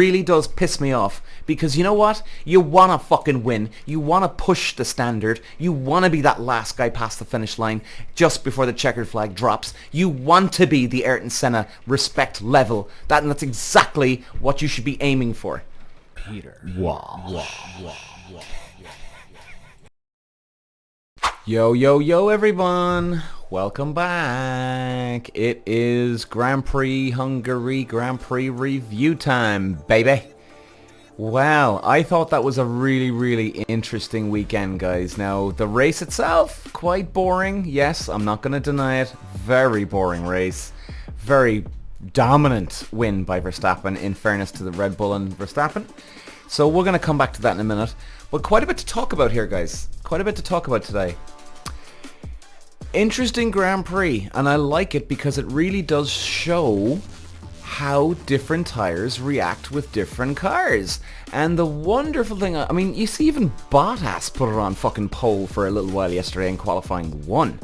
really does piss me off because you know what? You want to fucking win. You want to push the standard. You want to be that last guy past the finish line just before the checkered flag drops. You want to be the Ayrton Senna respect level. That's exactly what you should be aiming for. Peter. Yo, everyone. Welcome back. It is Grand Prix Hungary Grand Prix review time, baby. Well, I thought that was a really interesting weekend, guys. Now, the race itself, quite boring. Yes, I'm not going to deny it. Very boring race. Very dominant win by Verstappen, in fairness to the Red Bull and Verstappen. So we're going to come back to that in a minute. But quite a bit to talk about here, guys. Quite a bit to talk about today. Interesting Grand Prix, and I like it because it really does show how different tires react with different cars. And the wonderful thing, I mean, you see even Bottas put it on fucking pole for a little while yesterday in qualifying 1.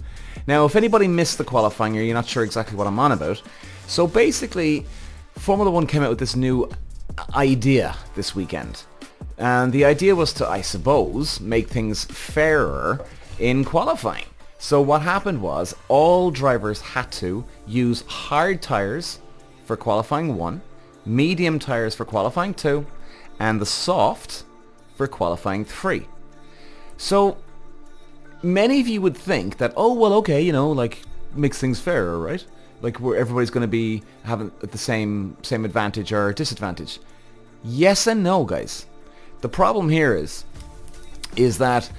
Now, if anybody missed the qualifying or you're not sure exactly what I'm on about, so basically, Formula 1 came out with this new idea this weekend. And the idea was to, I suppose, make things fairer in qualifying. So what happened was all drivers had to use hard tyres for qualifying 1, medium tyres for qualifying 2, and the soft for qualifying 3. So many of you would think that, oh, well, okay, you know, like, makes things fairer, right? Like, where everybody's going to be having the same advantage or disadvantage. Yes and no, guys. The problem here is that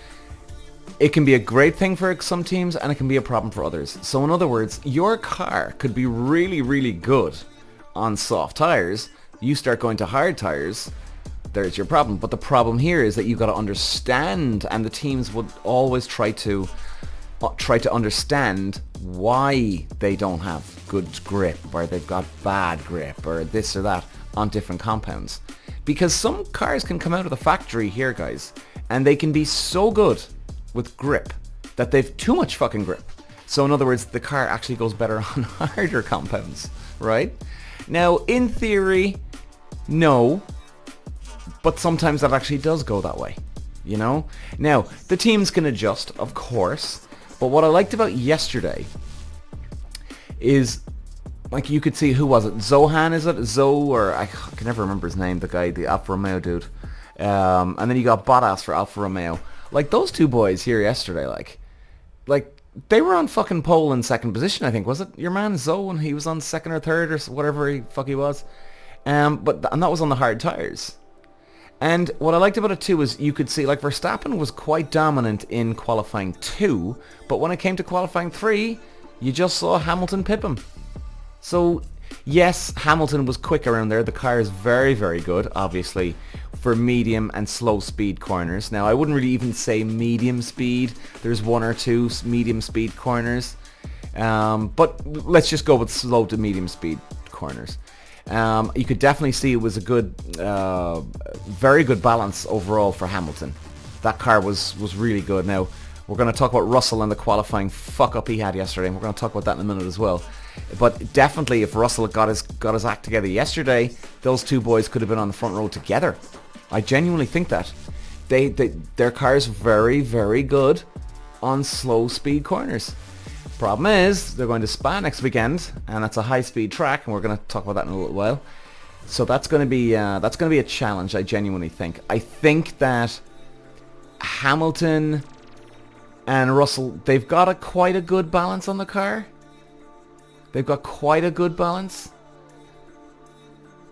it can be a great thing for some teams and it can be a problem for others. So in other words, your car could be really good on soft tires. You start going to hard tires, there's your problem. But the problem here is that you've got to understand, and the teams would always try to understand why they don't have good grip, or they've got bad grip, or this or that on different compounds. Because some cars can come out of the factory here, guys, and they can be so good with grip that they've too much fucking grip. So in other words, the car actually goes better on harder compounds, right? Now, in theory, no, but sometimes that actually does go that way, you know? Now, the teams can adjust, of course, but what I liked about yesterday is, like, you could see, who was it? Zohan, is it? Or I can never remember his name, the guy, the Alfa Romeo dude. And then you got Bottas for Alfa Romeo. Like, those two boys here yesterday, like they were on fucking pole in second position, I think. Was it your man Zoe when he was on second or third or whatever he was? And that was on the hard tires. And what I liked about it too is you could see, like, Verstappen was quite dominant in qualifying 2, but when it came to qualifying 3, you just saw Hamilton pip him. So yes, Hamilton was quick around there. The car is very good, obviously, for medium and slow speed corners. Now, I wouldn't really even say medium speed. There's 1 or 2 medium speed corners. But let's just go with slow to medium speed corners. You could definitely see it was a good, very good balance overall for Hamilton. That car was really good. Now, we're going to talk about Russell and the qualifying fuck-up he had yesterday, and we're going to talk about that in a minute as well. But definitely, if Russell got his act together yesterday, those two boys could have been on the front row together. I genuinely think that. Their cars very good on slow speed corners. Problem is, they're going to Spa next weekend, and that's a high-speed track, and we're going to talk about that in a little while. So that's going to be a challenge, I genuinely think. I think that Hamilton and Russell, they've got quite a good balance on the car. They've got quite a good balance.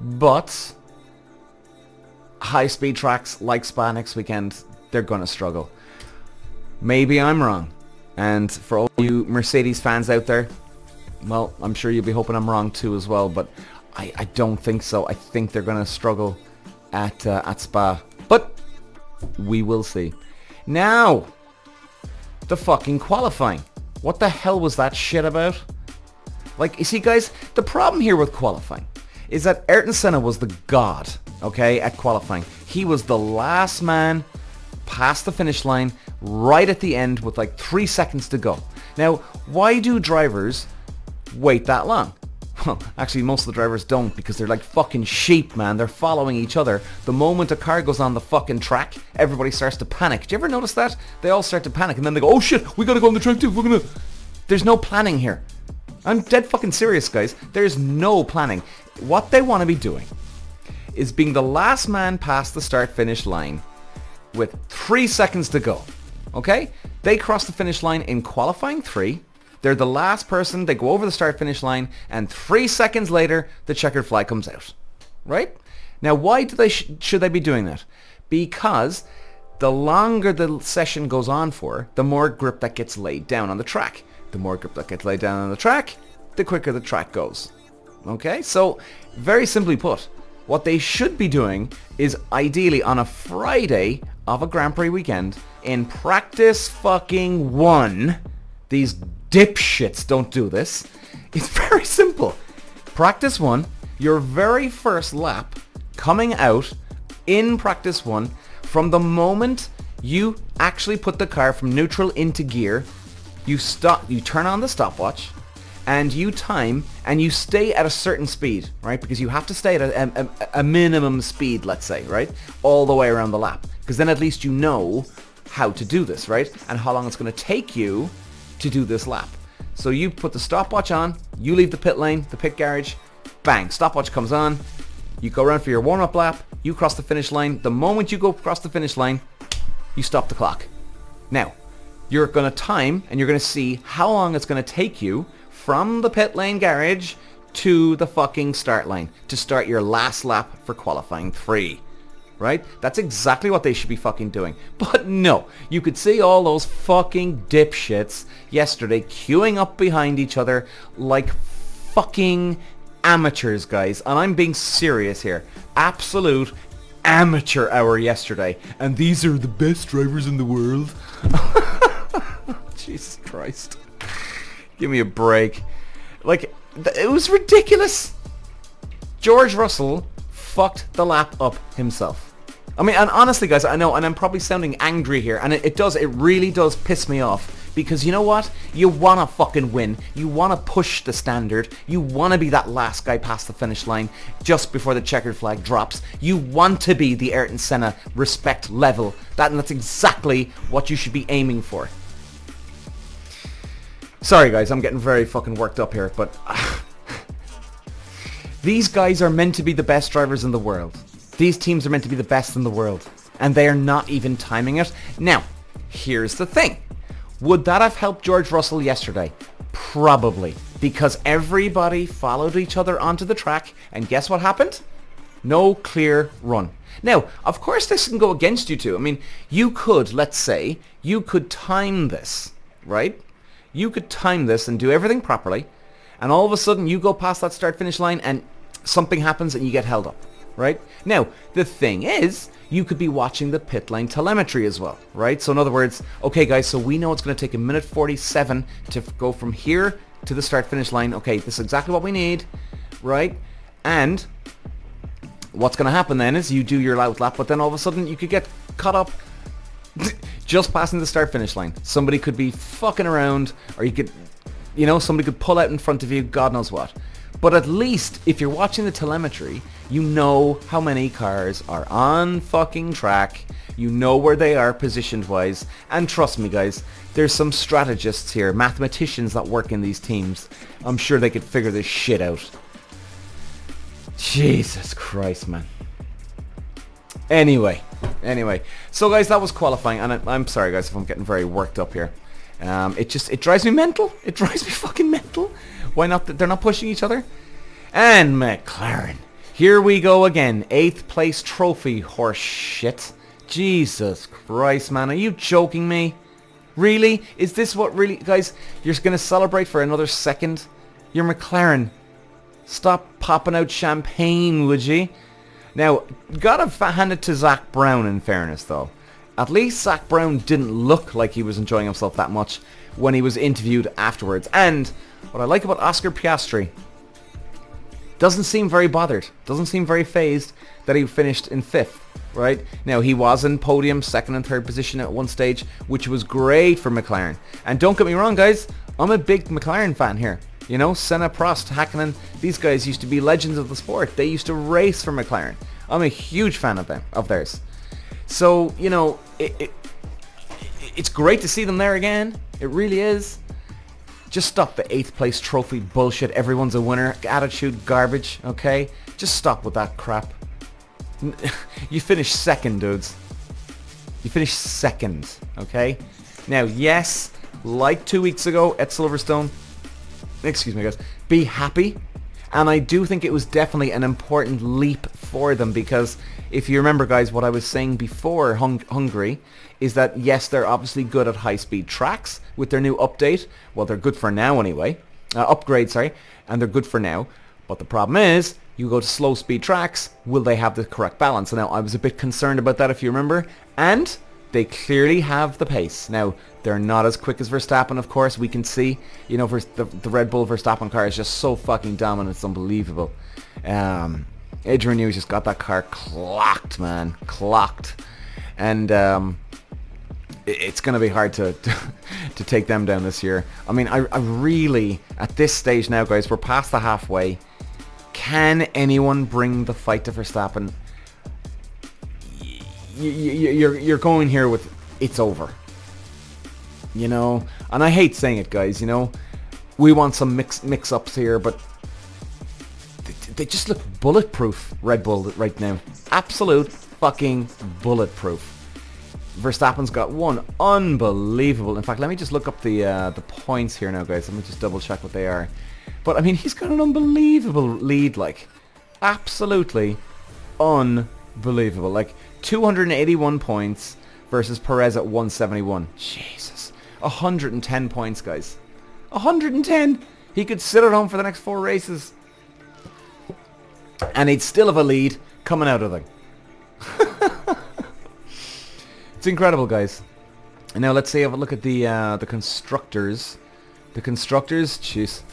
But high-speed tracks like Spa next weekend, they're going to struggle. Maybe I'm wrong. And for all you Mercedes fans out there, well, I'm sure you'll be hoping I'm wrong too as well, but I don't think so. I think they're going to struggle at Spa. But we will see. Now, the fucking qualifying. What the hell was that shit about? Like, you see, guys, the problem here with qualifying is that Ayrton Senna was the god, okay, at qualifying. He was the last man past the finish line right at the end with like 3 seconds to go. Now, why do drivers wait that long? Well, actually most of the drivers don't, because they're like fucking sheep, man. They're following each other. The moment a car goes on the fucking track, everybody starts to panic. Do you ever notice that? They all start to panic and then they go, oh shit, we gotta go on the track too. There's no planning here. I'm dead fucking serious, guys. There's no planning. What they want to be doing is being the last man past the start-finish line with 3 seconds to go. Okay? They cross the finish line in qualifying 3. They're the last person. They go over the start-finish line, and 3 seconds later, the checkered flag comes out. Right? Now, why do they should they be doing that? Because the longer the session goes on for, the more grip that gets laid down on the track. The more grip that gets laid down on the track, the quicker the track goes. Okay? So, very simply put, what they should be doing is ideally on a Friday of a Grand Prix weekend, in practice fucking 1, these dipshits don't do this. It's very simple. Practice 1, your very first lap coming out in practice 1, from the moment you actually put the car from neutral into gear, you turn on the stopwatch, and you time, and you stay at a certain speed, right? Because you have to stay at a minimum speed, let's say, right? All the way around the lap. Because then at least you know how to do this, right? And how long it's going to take you to do this lap. So you put the stopwatch on, you leave the pit lane, the pit garage, bang, stopwatch comes on, you go around for your warm-up lap, you cross the finish line. The moment you go across the finish line, you stop the clock. Now, you're going to time, and you're going to see how long it's going to take you from the pit lane garage to the fucking start line to start your last lap for qualifying 3. Right? That's exactly what they should be fucking doing. But no, you could see all those fucking dipshits yesterday queuing up behind each other like fucking amateurs, guys. And I'm being serious here. Absolute amateur hour yesterday. And these are the best drivers in the world. Jesus Christ. Give me a break. Like, it was ridiculous. George Russell fucked the lap up himself. I mean, and honestly, guys, I know, and I'm probably sounding angry here, and it really does piss me off, because you know what? You want to fucking win. You want to push the standard. You want to be that last guy past the finish line just before the checkered flag drops. You want to be the Ayrton Senna respect level. And that's exactly what you should be aiming for. Sorry, guys, I'm getting very fucking worked up here, but these guys are meant to be the best drivers in the world. These teams are meant to be the best in the world, and they are not even timing it. Now, here's the thing. Would that have helped George Russell yesterday? Probably, because everybody followed each other onto the track, and guess what happened? No clear run. Now, of course this can go against you too. I mean, you could, let's say, you could time this, right? You could time this and do everything properly, and all of a sudden you go past that start-finish line and something happens and you get held up, right? Now, the thing is, you could be watching the pit lane telemetry as well, right? So in other words, okay guys, so we know it's going to take 1:47 to go from here to the start-finish line. Okay, this is exactly what we need, right? And what's going to happen then is you do your lap, but then all of a sudden you could get caught up just passing the start-finish line. Somebody could be fucking around, or you could, you know, somebody could pull out in front of you, God knows what. But at least, if you're watching the telemetry, you know how many cars are on fucking track. You know where they are positioned-wise. And trust me, guys, there's some strategists here, mathematicians that work in these teams. I'm sure they could figure this shit out. Jesus Christ, man. Anyway. So, guys, that was qualifying. And I'm sorry, guys, if I'm getting very worked up here. It drives me mental. It drives me fucking mental. Why not? They're not pushing each other. And McLaren. Here we go again. 8th place trophy, horse shit. Jesus Christ, man. Are you joking me? Really? Is this what really... Guys, you're going to celebrate for another second? You're McLaren. Stop popping out champagne, would you? Now, gotta hand it to Zach Brown in fairness, though. At least Zach Brown didn't look like he was enjoying himself that much when he was interviewed afterwards. And what I like about Oscar Piastri, doesn't seem very bothered, doesn't seem very phased that he finished in 5th, right? Now, he was in podium, 2nd and 3rd position at one stage, which was great for McLaren. And don't get me wrong, guys, I'm a big McLaren fan here. You know, Senna, Prost, Hakkinen, these guys used to be legends of the sport. They used to race for McLaren. I'm a huge fan of theirs. So, you know, it's great to see them there again. It really is. Just stop the 8th place trophy bullshit. Everyone's a winner. Attitude garbage, okay? Just stop with that crap. You finished second, dudes. You finished second, okay? Now, yes, like 2 weeks ago at Silverstone, excuse me guys, be happy. And I do think it was definitely an important leap for them, because if you remember, guys, what I was saying before Hungary is that, yes, they're obviously good at high-speed tracks with their new update. Well, they're good for now anyway. Upgrade, sorry. And they're good for now. But the problem is, you go to slow-speed tracks, will they have the correct balance? And now, I was a bit concerned about that, if you remember. And they clearly have the pace. Now, they're not as quick as Verstappen, of course. We can see, you know, the Red Bull Verstappen car is just so fucking dominant. It's unbelievable. Adrian Newey just got that car clocked, man. Clocked. And it's going to be hard to take them down this year. I mean, I really, at this stage now, guys, we're past the halfway. Can anyone bring the fight to Verstappen? You're going here with, it's over. You know, and I hate saying it, guys, you know, we want some mix-ups here, but they just look bulletproof, Red Bull, right now. Absolute fucking bulletproof. Verstappen's got one unbelievable. In fact, let me just look up the points here now, guys. Let me just double check what they are. But I mean, he's got an unbelievable lead, like, absolutely unbelievable. Like 281 points versus Perez at 171. Jesus, 110 points, guys. 110. He could sit at home for the next 4 races, and he'd still have a lead coming out of them. It's incredible, guys. And now let's have a look at the constructors. The constructors, jeez,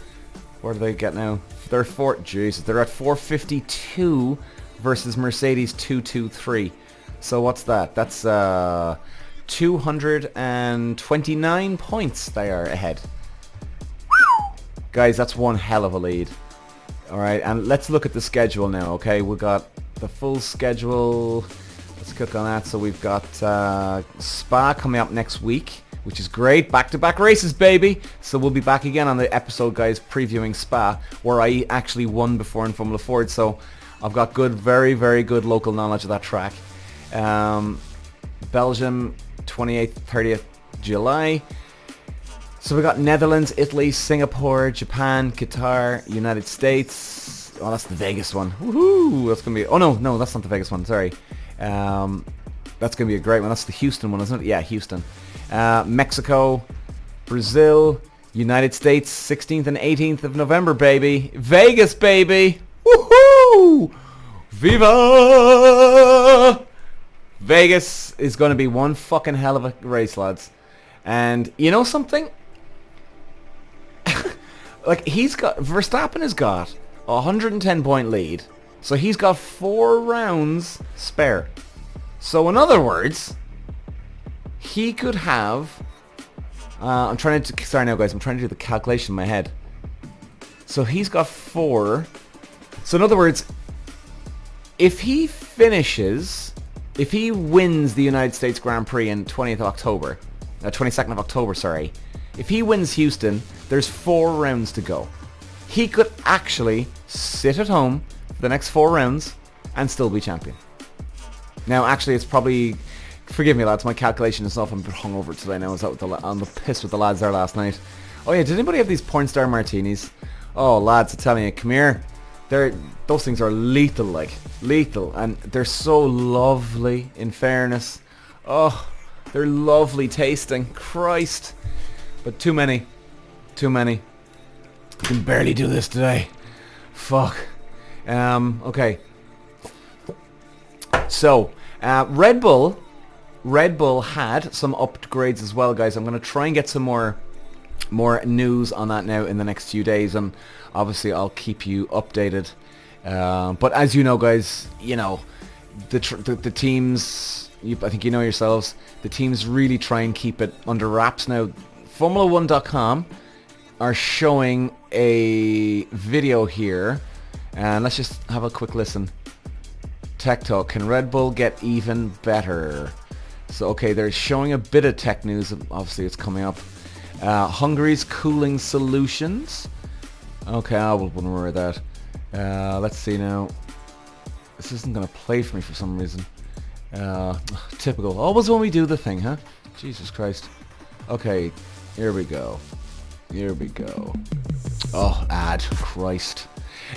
where do they get now? They're at 452 versus Mercedes 223. So what's that? That's 229 points they are ahead. Guys, that's one hell of a lead. Alright, and let's look at the schedule now, okay? We've got the full schedule. Let's click on that. So we've got Spa coming up next week, which is great. Back-to-back races, baby. So we'll be back again on the episode, guys, previewing Spa, where I actually won before in Formula Ford. So I've got good, very, very good local knowledge of that track. Belgium, 28th, 30th July. So we got Netherlands, Italy, Singapore, Japan, Qatar, United States. Oh, that's the Vegas one. Woohoo! That's gonna be. Oh no, that's not the Vegas one. Sorry. That's gonna be a great one. That's the Houston one, isn't it? Yeah, Houston. Mexico, Brazil, United States, 16th and 18th of November, baby. Vegas, baby. Woohoo! Viva! Vegas is going to be one fucking hell of a race, lads. And you know something? Like, Verstappen has got a 110 point lead. So he's got 4 rounds spare. So in other words, he could have... sorry now, guys. I'm trying to do the calculation in my head. So he's got 4. So in other words, if he wins the United States Grand Prix in 22nd of October, sorry. If he wins Houston, there's 4 rounds to go. He could actually sit at home for the next 4 rounds and still be champion. Now, actually, it's probably... Forgive me, lads, my calculation is off. I'm a bit hungover today now. I was out on the piss with the lads there last night. Oh yeah, did anybody have these porn star martinis? Oh, lads, I'm telling you, come here. Those things are lethal, like. Lethal. And they're so lovely, in fairness. Oh, they're lovely tasting. Christ. But too many. Too many. I can barely do this today. Fuck. Okay. So, Red Bull had some upgrades as well, guys. I'm going to try and get some more news on that now in the next few days, and obviously I'll keep you updated. But as you know, guys, you know, the teams, I think you know yourselves, the teams really try and keep it under wraps now. Formula1.com are showing a video here, and let's just have a quick listen. Tech Talk, can Red Bull get even better? So okay, they're showing a bit of tech news, obviously it's coming up. Hungary's cooling solutions. Okay, I wouldn't worry about that. Let's see now. This isn't going to play for me for some reason. Typical. Always when we do the thing, huh? Jesus Christ. Okay, here we go. Here we go. Oh, ad. Christ.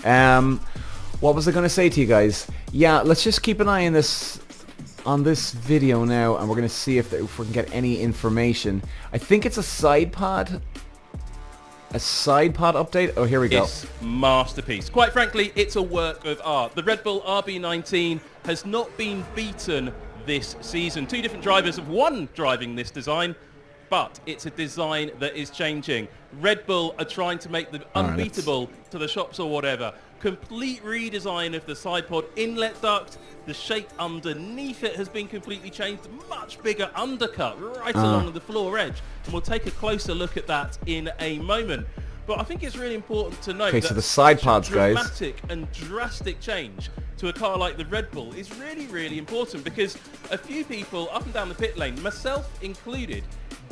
What was I going to say to you guys? Yeah, let's just keep an eye on this video now, and we're going to see if we can get any information. I think it's a side pod. A side pod update? Oh, here we go. It's masterpiece. Quite frankly, it's a work of art. The Red Bull RB19 has not been beaten this season. Two different drivers have won driving this design, but it's a design that is changing. Red Bull are trying to make them unbeatable to the shops or whatever. Complete redesign of the side pod inlet duct. The shape underneath it has been completely changed. Much bigger undercut right along the floor edge. And we'll take a closer look at that in a moment. But I think it's really important to note that so the side pods, guys, dramatic and drastic change to a car like the Red Bull is really, really important, because a few people up and down the pit lane, myself included,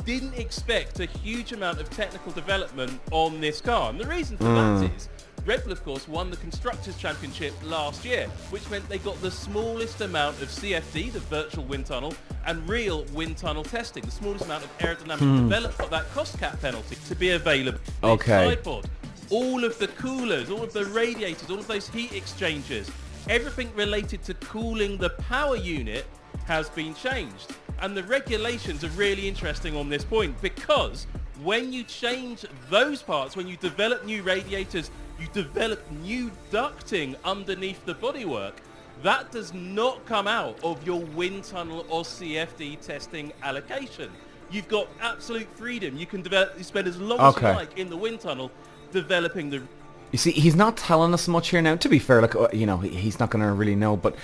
didn't expect a huge amount of technical development on this car. And the reason for that is Red Bull, of course, won the Constructors' Championship last year, which meant they got the smallest amount of CFD, the virtual wind tunnel, and real wind tunnel testing, the smallest amount of aerodynamic development, got that cost cap penalty to be available. Okay. Tripod, all of the coolers, all of the radiators, all of those heat exchangers, everything related to cooling the power unit has been changed. And the regulations are really interesting on this point, because when you change those parts, when you develop new radiators, you develop new ducting underneath the bodywork, that does not come out of your wind tunnel or CFD testing allocation. You've got absolute freedom. You can develop, you spend as long as you like in the wind tunnel developing the... You see, he's not telling us much here now. To be fair, like, you know, he's not going to really know, but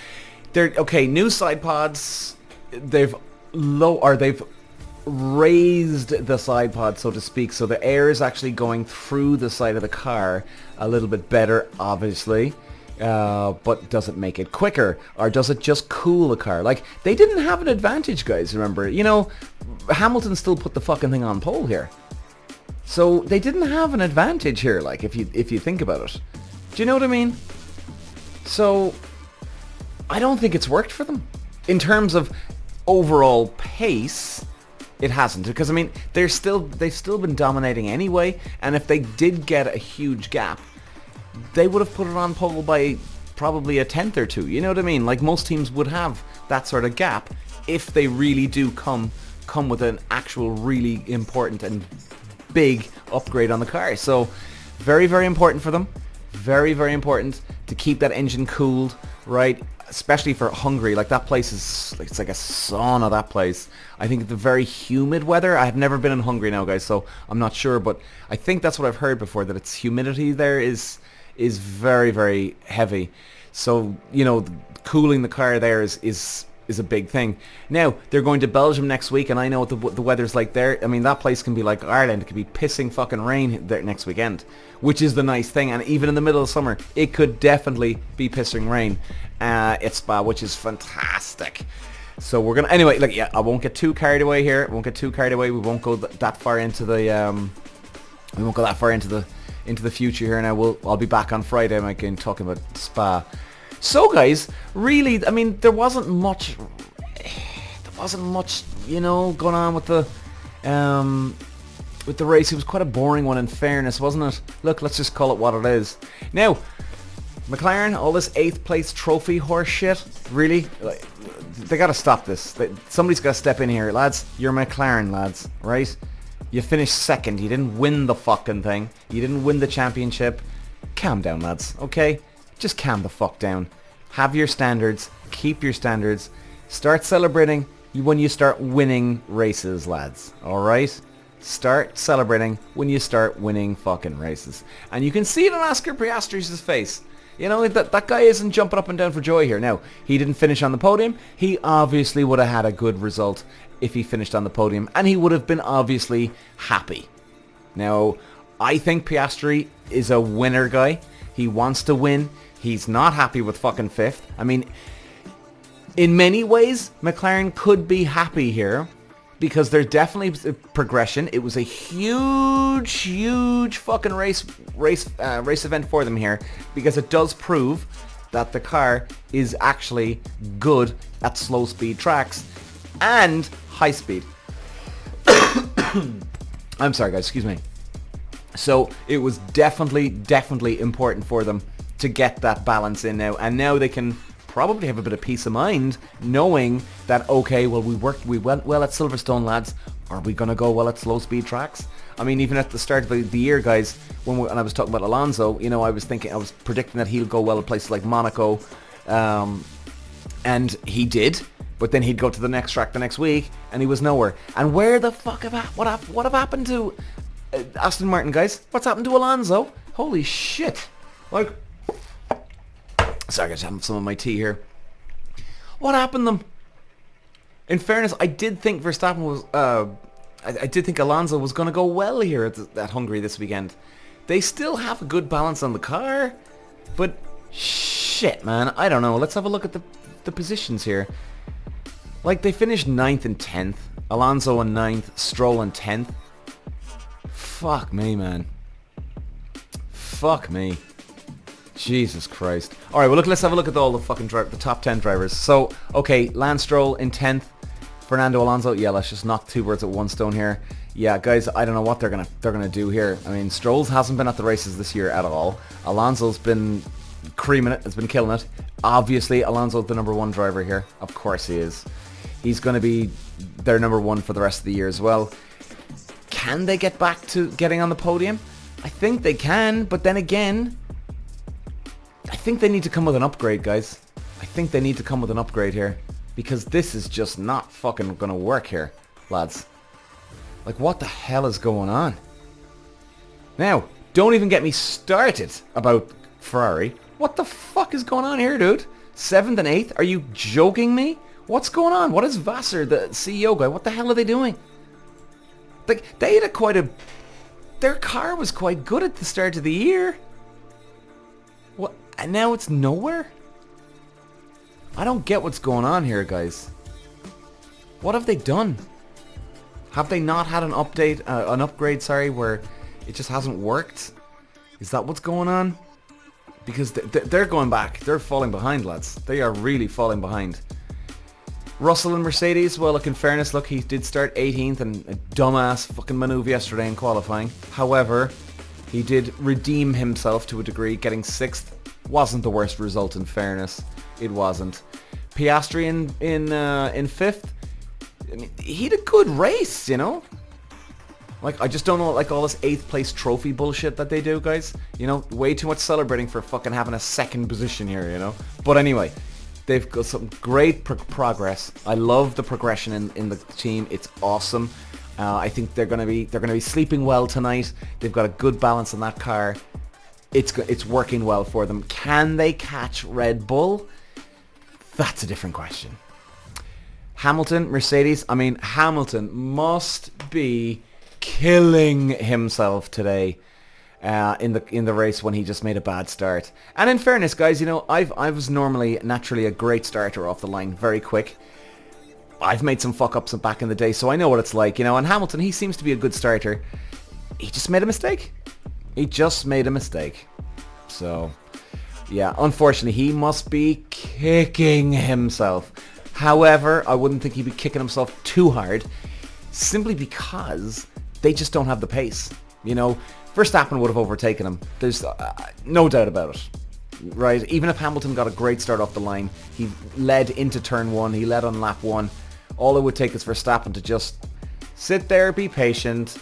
they're okay. New side pods, they've raised the side pod, so to speak, so the air is actually going through the side of the car a little bit better, obviously. But does it make it quicker, or does it just cool the car? Like, they didn't have an advantage, guys, remember. You know, Hamilton still put the fucking thing on pole here. So they didn't have an advantage here, like, if you think about it. Do you know what I mean? So I don't think it's worked for them. In terms of overall pace, it hasn't, because I mean they've still been dominating anyway, and if they did get a huge gap, they would have put it on pole by probably a tenth or two. You know what I mean? Like, most teams would have that sort of gap if they really do come with an actual really important and big upgrade on the car. So very, very important for them. Very, very important to keep that engine cooled, right? Especially for Hungary. Like, that place is, it's like a sauna, that place. I think the very humid weather. I have never been in Hungary now, guys, so I'm not sure, but I think that's what I've heard before, that its humidity there is very, very heavy. So, you know, cooling the car there is a big thing. Now, they're going to Belgium next week, and I know what the weather's like there. I mean, that place can be like Ireland. It could be pissing fucking rain there next weekend, which is the nice thing. And even in the middle of summer, it could definitely be pissing rain at Spa, which is fantastic. So we're gonna, anyway, like, yeah, I won't get too carried away here. We won't go that far into the we won't go that far into the future here. Now I'll be back on Friday again talking about Spa. So, guys, really, I mean, there wasn't much, you know, going on with the race. It was quite a boring one, in fairness, wasn't it? Look, let's just call it what it is. Now, McLaren, all this 8th place trophy horse shit, really? Like, they got to stop this. Somebody's got to step in here. Lads, you're McLaren, lads, right? You finished 2nd. You didn't win the fucking thing. You didn't win the championship. Calm down, lads, okay? Just calm the fuck down. Have your standards. Keep your standards. Start celebrating when you start winning races, lads. Alright? Start celebrating when you start winning fucking races. And you can see it on Oscar Piastri's face. You know, that guy isn't jumping up and down for joy here. Now, he didn't finish on the podium. He obviously would have had a good result if he finished on the podium. And he would have been obviously happy. Now, I think Piastri is a winner guy. He wants to win. He's not happy with fucking 5th. I mean, in many ways, McLaren could be happy here because there's definitely a progression. It was a huge fucking race event for them here because it does prove that the car is actually good at slow speed tracks and high speed. I'm sorry guys, excuse me. So it was definitely important for them to get that balance in now, and now they can probably have a bit of peace of mind knowing that, okay, well, we went well at Silverstone, lads. Are we going to go well at slow speed tracks? I mean, even at the start of the year, guys, when I was talking about Alonso, you know, I was predicting that he'll go well at places like Monaco, and he did. But then he'd go to the next track the next week, and he was nowhere. And where the fuck what have happened to Aston Martin, guys? What's happened to Alonso? Holy shit! Like, sorry, I just have some of my tea here. What happened to them? In fairness, I did think Verstappen was. I did think Alonso was going to go well here at Hungary this weekend. They still have a good balance on the car, but shit, man, I don't know. Let's have a look at the positions here. Like, they finished 9th and 10th. Alonso in 9th, Stroll in 10th. Fuck me, man. Fuck me. Jesus Christ. Alright, well, look, let's have a look at all the fucking the top 10 drivers. So, okay, Lance Stroll in 10th. Fernando Alonso, yeah, let's just knock 2 birds at one stone here. Yeah, guys, I don't know what they're gonna do here. I mean, Stroll's hasn't been at the races this year at all. Alonso's been creaming it, has been killing it. Obviously, Alonso's the number 1 driver here. Of course he is. He's going to be their number 1 for the rest of the year as well. Can they get back to getting on the podium? I think they can, but then again, I think they need to come with an upgrade, guys. I think they need to come with an upgrade here, because this is just not fucking going to work here, lads. Like, what the hell is going on? Now, don't even get me started about Ferrari. What the fuck is going on here, dude? 7th and 8th? Are you joking me? What's going on? What is Vassar, the CEO guy? What the hell are they doing? Like, they had their car was quite good at the start of the year. What? And now it's nowhere? I don't get what's going on here, guys. What have they done? Have they not had an upgrade, where it just hasn't worked? Is that what's going on? Because they're going back. They're falling behind, lads. They are really falling behind. Russell and Mercedes, well, look, in fairness, look, he did start 18th and a dumbass fucking manoeuvre yesterday in qualifying. However, he did redeem himself to a degree, getting 6th. Wasn't the worst result, in fairness. It wasn't. Piastri in 5th. I mean, he had a good race, you know? Like, I just don't know, like, all this 8th place trophy bullshit that they do, guys. You know, way too much celebrating for fucking having a 2nd position here, you know? But anyway, they've got some great progress. I love the progression in the team. It's awesome. I think they're gonna be sleeping well tonight. They've got a good balance in that car. It's working well for them. Can they catch Red Bull? That's a different question. Hamilton, Mercedes. I mean, Hamilton must be killing himself today in the race when he just made a bad start. And in fairness, guys, you know, I was naturally a great starter off the line, very quick. I've made some fuck-ups back in the day, so I know what it's like, you know. And Hamilton, he seems to be a good starter. He just made a mistake. He just made a mistake. So, yeah, unfortunately, he must be kicking himself. However, I wouldn't think he'd be kicking himself too hard, simply because they just don't have the pace. You know, Verstappen would have overtaken him. There's no doubt about it. Right? Even if Hamilton got a great start off the line, he led into turn 1, he led on lap 1. All it would take is Verstappen to just sit there, be patient,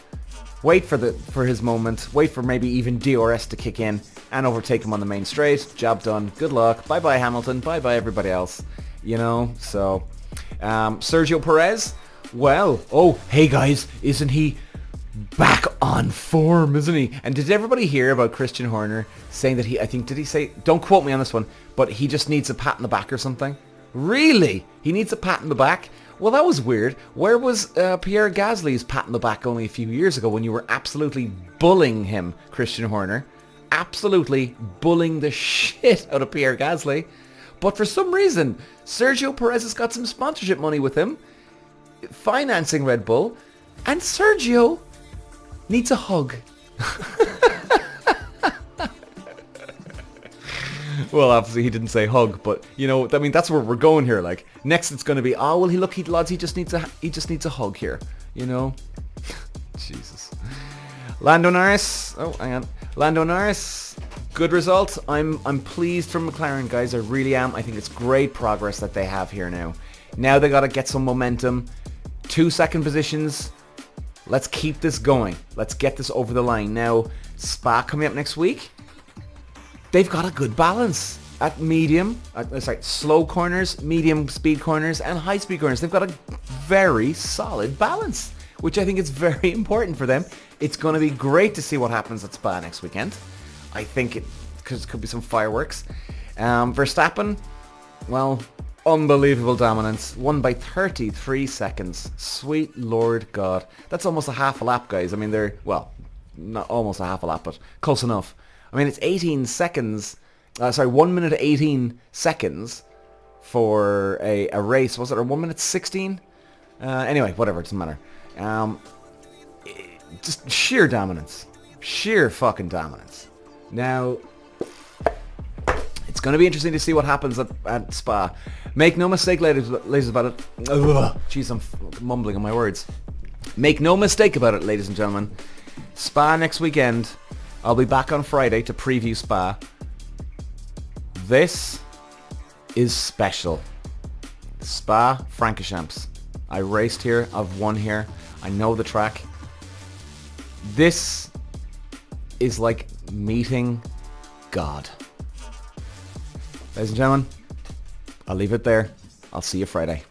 wait for his moment, wait for maybe even DRS to kick in and overtake him on the main straight. Job done. Good luck. Bye-bye Hamilton. Bye-bye everybody else. You know, so Sergio Perez, well, oh, hey guys, isn't he back on form, isn't he? And did everybody hear about Christian Horner saying that did he say, don't quote me on this one, but he just needs a pat in the back or something? Really? He needs a pat in the back? Well, that was weird. Where was Pierre Gasly's pat on the back only a few years ago when you were absolutely bullying him, Christian Horner? Absolutely bullying the shit out of Pierre Gasly. But for some reason, Sergio Perez has got some sponsorship money with him, financing Red Bull, and Sergio needs a hug. Well, obviously he didn't say hug, but you know, I mean, that's where we're going here. Like next, it's going to be, oh well, lads, he just needs a hug here, you know. Jesus. Lando Norris. Oh, hang on. Lando Norris. Good result. I'm pleased for McLaren, guys. I really am. I think it's great progress that they have here now. Now they got to get some momentum. 2 second positions. Let's keep this going. Let's get this over the line. Now, Spa coming up next week. They've got a good balance at slow corners, medium speed corners, and high speed corners. They've got a very solid balance, which I think is very important for them. It's going to be great to see what happens at Spa next weekend. I think it could be some fireworks. Verstappen, well, unbelievable dominance. Won by 33 seconds. Sweet Lord God. That's almost a half a lap, guys. I mean, they're, well, not almost a half a lap, but close enough. I mean, it's 18 seconds, 1 minute 18 seconds for a race. Was it, or 1 minute 16? Anyway, whatever, it doesn't matter. Just sheer dominance. Sheer fucking dominance. Now, it's going to be interesting to see what happens at Spa. Make no mistake, ladies about it. Jeez, I'm mumbling on my words. Make no mistake about it, ladies and gentlemen. Spa next weekend. I'll be back on Friday to preview Spa. This is special. Spa Francorchamps. I raced here. I've won here. I know the track. This is like meeting God. Ladies and gentlemen, I'll leave it there. I'll see you Friday.